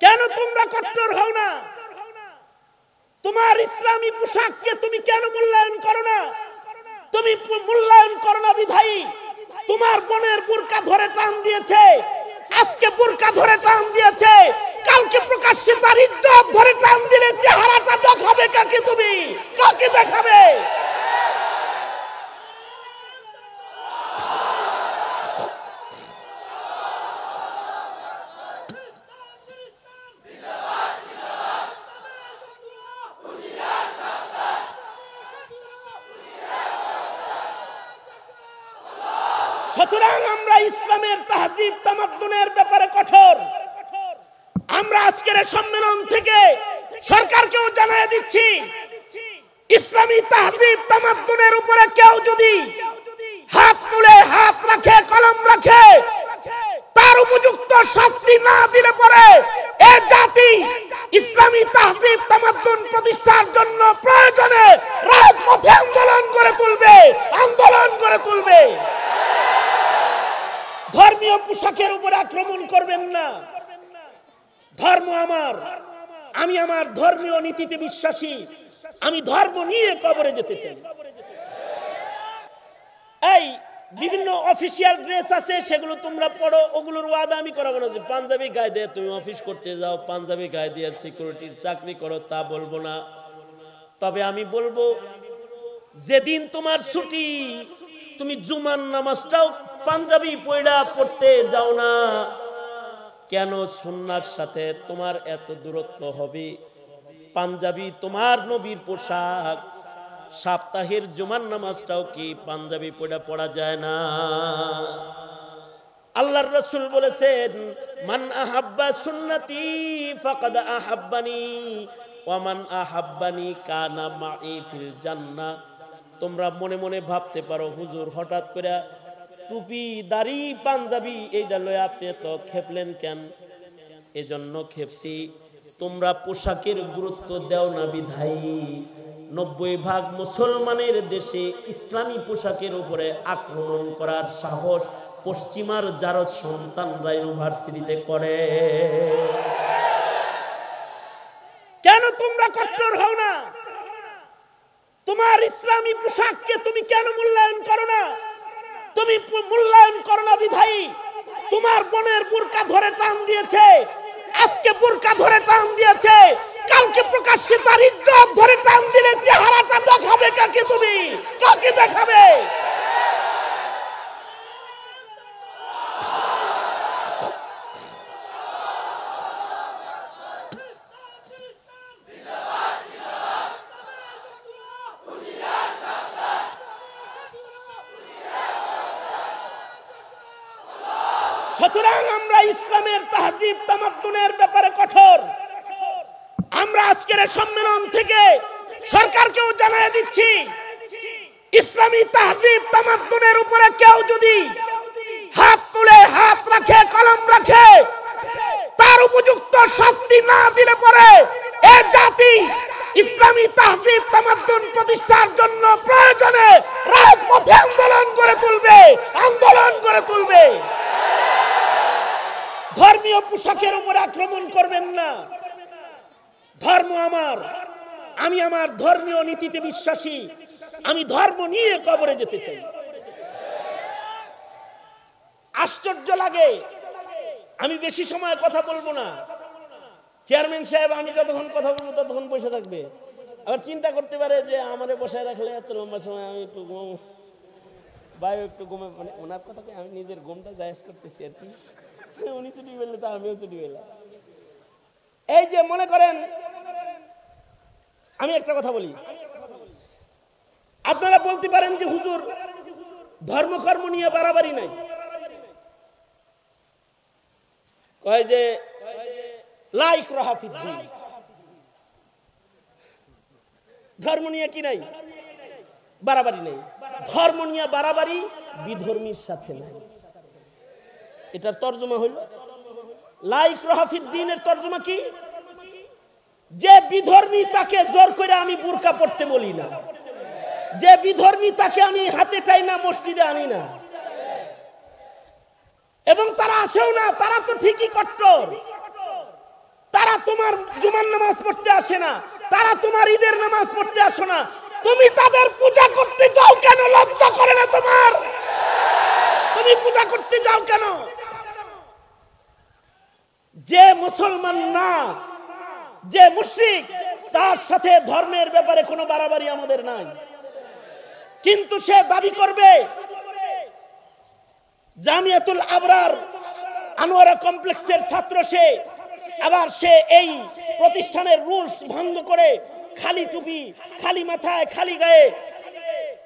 কেন তোমরা কট্টর হও না? তোমার ইসলামী পোশাককে তুমি কেন মূল্যায়ন করো না? তুমি মূল্যায়ন করো না বিধায়ী তোমার বোনের বুরকা ধরে টান দিয়েছে, আজকে বুরকা ধরে টান দিয়েছে, কালকে প্রকাশ্যে তার ইজ্জত ধরে টান দিলে চেহারাটা দেখাবে কাকে? তুমি কাকে দেখাবে? সুতরাং আমরা ইসলামের তাহজিব তামাদ্দুনের ব্যাপারে কঠোর। আমরা আজকের সম্মেলন থেকে সরকারকেও জানিয়ে দিচ্ছি, ইসলামী তাহজিব তামাদ্দুনের উপরে কেউ যদি হাত তুলে, হাত রাখে, কলম রাখে, তার উপযুক্ত শাস্তি না দিলে পরে এ জাতি ইসলামী তাহজিব তামাদ্দুন প্রতিষ্ঠার জন্য প্রয়োজনে রাজপথে আন্দোলন করে তুলবে, আন্দোলন করে তুলবে। ধর্মীয় পোশাকের উপর আক্রমণ করবেন না। ধর্ম আমার, আমি আমার ধর্মীয় নীতিতে বিশ্বাসী, আমি ধর্ম নিয়ে কবরে যেতে চাই। এই বিভিন্ন অফিসিয়াল ড্রেস আছে, সেগুলো তোমরা পড়ো, ওগুলোর ওয়াদা আমি করাবো না যে পাঞ্জাবি গায়ে দিয়ে তুমি অফিস করতে যাও, পাঞ্জাবি গায়ে দিয়ে সিকিউরিটির চাকরি করো, তা বলবো না। তবে আমি বলবো, যেদিন তোমার ছুটি, তুমি জুমার নামাজটাও পাঞ্জাবি পয়ড়া পড়তে যাও না কেন? সুন্নাহর সাথে তোমার এত দূরত্ব হবে? পাঞ্জাবি তোমার নবীর পোশাক, সপ্তাহের জুমার নামাজটাও কি পাঞ্জাবি পয়ড়া পড়া যায় না? আল্লাহর রাসূল বলেছেন, মান আহাব্বা সুন্নতি ফাকাদ আহাব্বানি ওয়া মান আহাব্বানি কানা মাই ফিল জান্নাহ। তোমরা মনে মনে ভাবতে পারো, হুজুর হঠাৎ করে টুপি, দাড়ি, পাঞ্জাবি এইটা লয়ে আপনি তো খেপলেন কেন? এজন্য খেপছি, তোমরা পোশাকের গুরুত্ব দাও না বিধায়ী 90% মুসলমানের দেশে ইসলামী পোশাকের উপরে আক্রমণ করার সাহস পশ্চিমার যারা সন্তানরা ইউনিভার্সিটিতে করে। কেন তোমরা কট্টর হও না? তোমার ইসলামী পোশাককে তুমি কেন মূল্যায়ন করো না? তুমি মূল্যায়ন করো না বিধায়ী তোমার বোনের বুরকা ধরে টান দিয়েছে, আজকে বুরকা ধরে টান দিয়েছে, কালকে প্রকাশ্যে তার ইজ্জত ধরে টান দিলে চেহারাটা দেখাবে কাকে? তুমি কাকে দেখাবে? সুতরাং আমরা ইসলামের তাহজিব তামাদ্দুনের ব্যাপারে কঠোর। আমরা আজকের সম্মেলন থেকে সরকারকেও জানিয়ে দিচ্ছি, ইসলামী তাহজিব তামাদ্দুনের উপরে কেউ যদি হাত তুলে, হাত রাখে, কলম রাখে, তার উপযুক্ত শাস্তি না দিলে পরে এ জাতি ইসলামী তাহজিব তামাদ্দুন প্রতিষ্ঠার জন্য প্রয়োজনে রাজপথে আন্দোলন করে তুলবে, আন্দোলন করে তুলবে। ধর্মীয় পোশাকের উপর আক্রমণ করবেন না। ধর্ম আমার, আমি আমার ধর্মীয় নীতিতে বিশ্বাসী, আমি ধর্ম নিয়ে কবরে যেতে চাই। আশ্চর্য লাগে, আমি বেশি সময় কথা বলবো না। চেয়ারম্যান সাহেব আমি যতক্ষণ কথা বলবো ততক্ষণ বসে থাকবে। আবার চিন্তা করতে পারে যে আমারে বসায় রাখলে এত লম্বা সময় আমি একটু ঘুম, বায়ু একটু ঘুমে, মানে ওনার কথাকে আমি নিজের ঘুমটা জায়েজ করতেছি আর কি। উনি ছুটি পেলে তো আমিও ছুটি পেলাম। এই যে মনে করেন, আমি একটা কথা বলি, আপনারা বলতে পারেন যে হুজুর ধর্মকর্ম নিয়ে বাড়াবাড়ি নাই। কয় যে লা ইকরাহা ফিদ্দীন, ধর্ম নিয়ে কি নাই? বাড়াবাড়ি নাই। ধর্ম নিয়ে বাড়াবাড়ি বিধর্মীর সাথে নাই। এটার তর্জমা হইল লা ইকরাহা ফিদ্দীনের তর্জমা কি? যে বিধর্মী তাকে জোর করে আমি বুরকা পড়তে বলি না, যে বিধর্মী তাকে আমি হাতে টাই না মসজিদে আনি না, এবং তারা আসেও না, তারা তো ঠিকই কট্টর। তোমার জুমার নামাজ পড়তে আসে না, তারা তোমার ঈদের নামাজ পড়তে আসো না, তুমি তাদের পূজা করতে যাও কেন? লজ্জা করে না তোমার? তুমি পূজা করতে যাও কেন? যে মুসলমান না, যে মুশরিক, তার সাথে ধর্মের ব্যাপারে কোনো বাড়াবাড়ি আমাদের নাই, কিন্তু সে দাবি করবে জামিয়াতুল আবরার আনোয়ারা কমপ্লেক্সের ছাত্র, সে আবার সে এই প্রতিষ্ঠানের রুলস ভঙ্গ করে খালি টুপি, খালি মাথায়, খালি গায়ে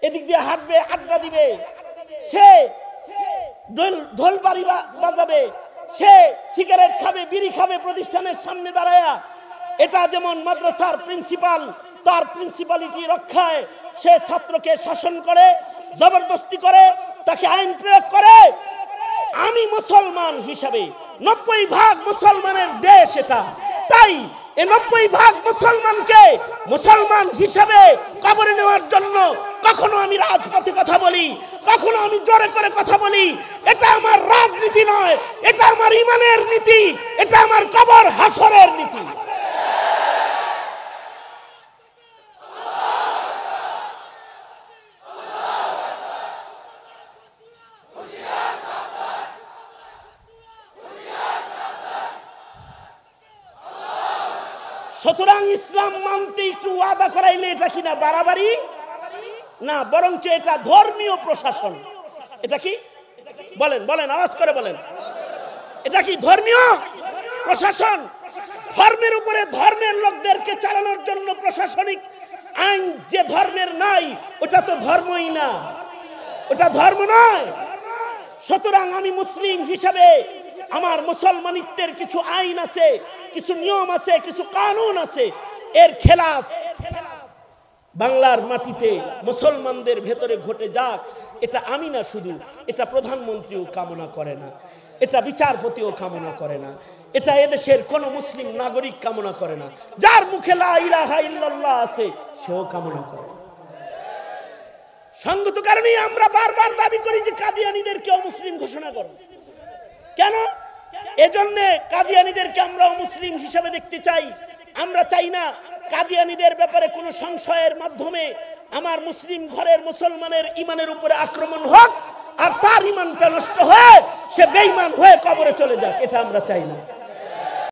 এদিক দিয়ে হাঁটবে, আড্ডা দিবে, সে ঢোল বাড়ি বাজাবে, সে সিগারেট খাবে, বিড়ি খাবে প্রতিষ্ঠানের সামনে দাঁড়ায়া। এটা যেমন মাদ্রাসার প্রিন্সিপাল, তার প্রিন্সিপালিটি রক্ষায় সে ছাত্রকে শাসন করে, জবরদস্তি করে, তাকে আইন প্রয়োগ করে। আমি মুসলমান হিসাবে, 90% মুসলমানের দেশ এটা, তাই এই 90% মুসলমানকে মুসলমান হিসাবে কবরে নেওয়ার জন্য কখনো আমি রাজপথে কথা বলি, কখনো আমি জোরে করে কথা বলি। এটা আমার রাজনীতি নয়, এটা আমার ইমানের নীতি, এটা আমার কবর হাসরের নীতি। সুতরাং ইসলাম মানতে একটু ওয়াদা করাইলে এটা কিনা বাড়াবাড়ি না, বরঞ্চ এটা ধর্মীয় প্রশাসন। এটা কি বলেন, বলেন, আওয়াজ করে বলেন, এটা কি ধর্মীয় প্রশাসন? ধর্মের উপরে ধর্মের লোকদেরকে চালানোর জন্য প্রশাসনিক আইন যে ধর্মের নাই, ওটা তো ধর্মই না, ওটা ধর্ম নয়। সুতরাং আমি মুসলিম হিসাবে আমার মুসলমানিত্বের কিছু আইন আছে, কিছু নিয়ম আছে, কিছু কানুন আছে, এর খেলাফ বাংলার মাটিতে মুসলমানদের ভেতরে ঘটে যাক, এটা আমি না শুধু, এটা প্রধানমন্ত্রীও কামনা করে না, এটা বিচারপতিও কামনা করে না, এটা এদেশের কোন মুসলিম নাগরিক কামনা করে না, যার মুখে লা ইলাহা ইল্লাল্লাহ আছে সেও কামনা করে। সঙ্গত কারণেই আমরা বারবার দাবি করি যে কাদিয়ানীদেরকে অমুসলিম ঘোষণা করো। কেন? এজন্য কাদিয়ানীদেরকে আমরা অমুসলিম হিসেবে দেখতে চাই। আমরা চাই না কাদিয়ানীদের ব্যাপারে কোনো সংশয়ের মাধ্যমে আমার মুসলিম ঘরের মুসলমানের ইমানের উপরে আক্রমণ হোক আর তার ইমানটা নষ্ট হয়ে সে বেঈমান হয়ে কবরে চলে যাক, এটা আমরা চাই না।